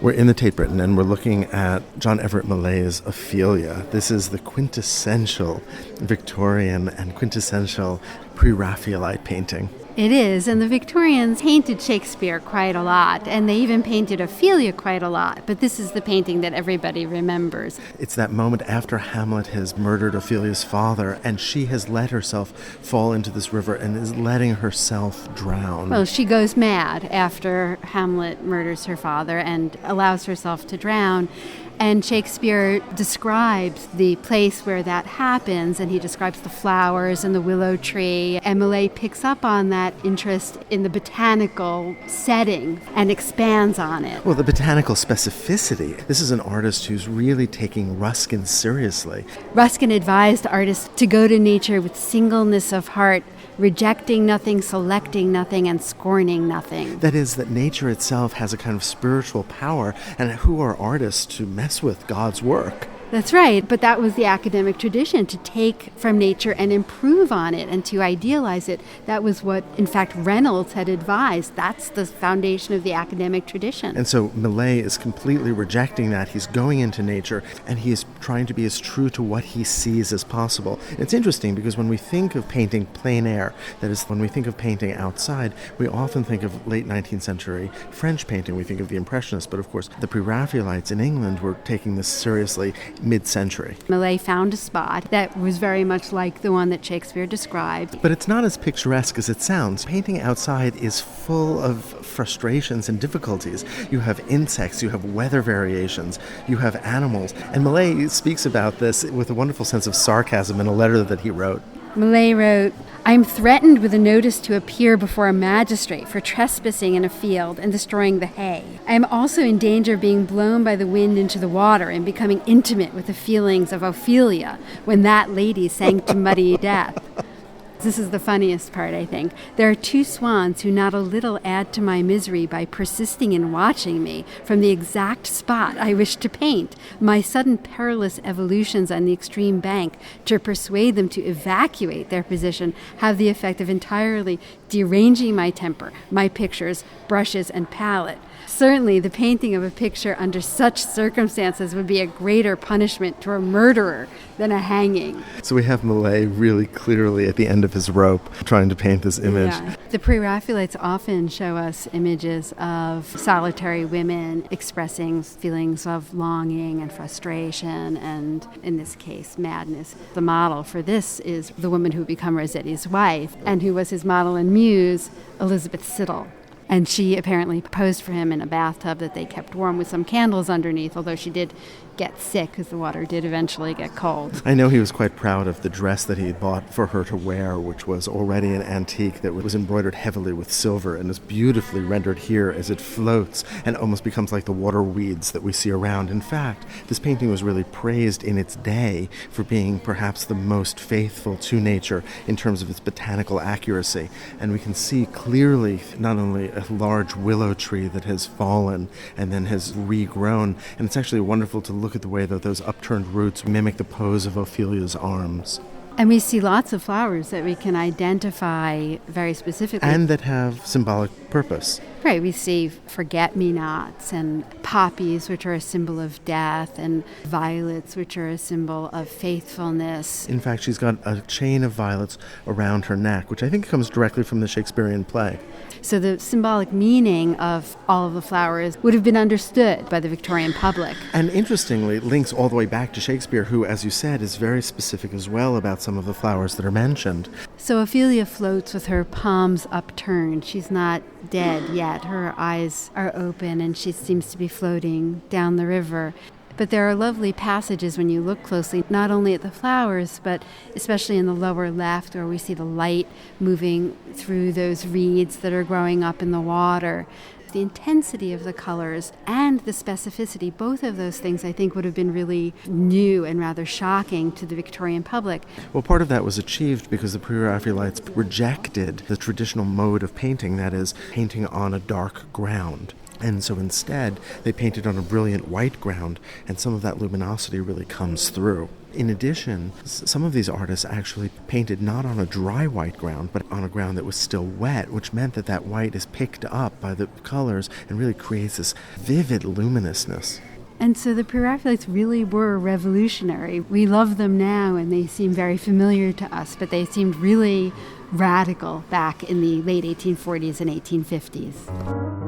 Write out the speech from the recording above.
We're in the Tate Britain, and we're looking at John Everett Millais' Ophelia. This is the quintessential Victorian and quintessential Pre-Raphaelite painting. It is, and the Victorians painted Shakespeare quite a lot, and they even painted Ophelia quite a lot, but this is the painting that everybody remembers. It's that moment after Hamlet has murdered Ophelia's father, and she has let herself fall into this river and is letting herself drown. Well, she goes mad after Hamlet murders her father and allows herself to drown. And Shakespeare describes the place where that happens, and he describes the flowers and the willow tree. And Millais picks up on that interest in the botanical setting and expands on it. Well, the botanical specificity. This is an artist who's really taking Ruskin seriously. Ruskin advised artists to go to nature with singleness of heart, rejecting nothing, selecting nothing, and scorning nothing. That is, that nature itself has a kind of spiritual power, and who are artists to mess with God's work? That's right, but that was the academic tradition, to take from nature and improve on it and to idealize it. That was what, in fact, Reynolds had advised. That's the foundation of the academic tradition. And so Millais is completely rejecting that. He's going into nature, and he is trying to be as true to what he sees as possible. It's interesting because when we think of painting plein air, that is, when we think of painting outside, we often think of late 19th century French painting. We think of the Impressionists, but of course the Pre-Raphaelites in England were taking this seriously mid-century. Millais found a spot that was very much like the one that Shakespeare described. But it's not as picturesque as it sounds. Painting outside is full of frustrations and difficulties. You have insects, you have weather variations, you have animals. And Millais speaks about this with a wonderful sense of sarcasm in a letter that he wrote. Millais wrote, "I am threatened with a notice to appear before a magistrate for trespassing in a field and destroying the hay. I am also in danger of being blown by the wind into the water and becoming intimate with the feelings of Ophelia when that lady sank to muddy death." This is the funniest part, I think. "There are two swans who not a little add to my misery by persisting in watching me from the exact spot I wish to paint. My sudden perilous evolutions on the extreme bank to persuade them to evacuate their position have the effect of entirely deranging my temper, my pictures, brushes, and palette. Certainly, the painting of a picture under such circumstances would be a greater punishment to a murderer than a hanging." So we have Millais really clearly at the end of his rope trying to paint this image. Yeah. The Pre-Raphaelites often show us images of solitary women expressing feelings of longing and frustration and, in this case, madness. The model for this is the woman who would become Rossetti's wife and who was his model and muse, Elizabeth Siddal. And she apparently posed for him in a bathtub that they kept warm with some candles underneath, although she did get sick because the water did eventually get cold. I know he was quite proud of the dress that he had bought for her to wear, which was already an antique that was embroidered heavily with silver and is beautifully rendered here as it floats and almost becomes like the water weeds that we see around. In fact, this painting was really praised in its day for being perhaps the most faithful to nature in terms of its botanical accuracy. And we can see clearly not only a large willow tree that has fallen and then has regrown, and it's actually wonderful to look at the way that those upturned roots mimic the pose of Ophelia's arms. And we see lots of flowers that we can identify very specifically. And that have symbolic purpose. Right, we see forget-me-nots and poppies, which are a symbol of death, and violets, which are a symbol of faithfulness. In fact, she's got a chain of violets around her neck, which I think comes directly from the Shakespearean play. So the symbolic meaning of all of the flowers would have been understood by the Victorian public. And interestingly, it links all the way back to Shakespeare, who, as you said, is very specific as well about some of the flowers that are mentioned. So Ophelia floats with her palms upturned. She's not dead yet. Her eyes are open and she seems to be floating down the river. But there are lovely passages when you look closely, not only at the flowers, but especially in the lower left where we see the light moving through those reeds that are growing up in the water. The intensity of the colors and the specificity, both of those things I think would have been really new and rather shocking to the Victorian public. Well, part of that was achieved because the Pre-Raphaelites rejected the traditional mode of painting, that is, painting on a dark ground. And so instead, they painted on a brilliant white ground, and some of that luminosity really comes through. In addition, some of these artists actually painted not on a dry white ground, but on a ground that was still wet, which meant that that white is picked up by the colors and really creates this vivid luminousness. And so the Pre-Raphaelites really were revolutionary. We love them now, and they seem very familiar to us, but they seemed really radical back in the late 1840s and 1850s.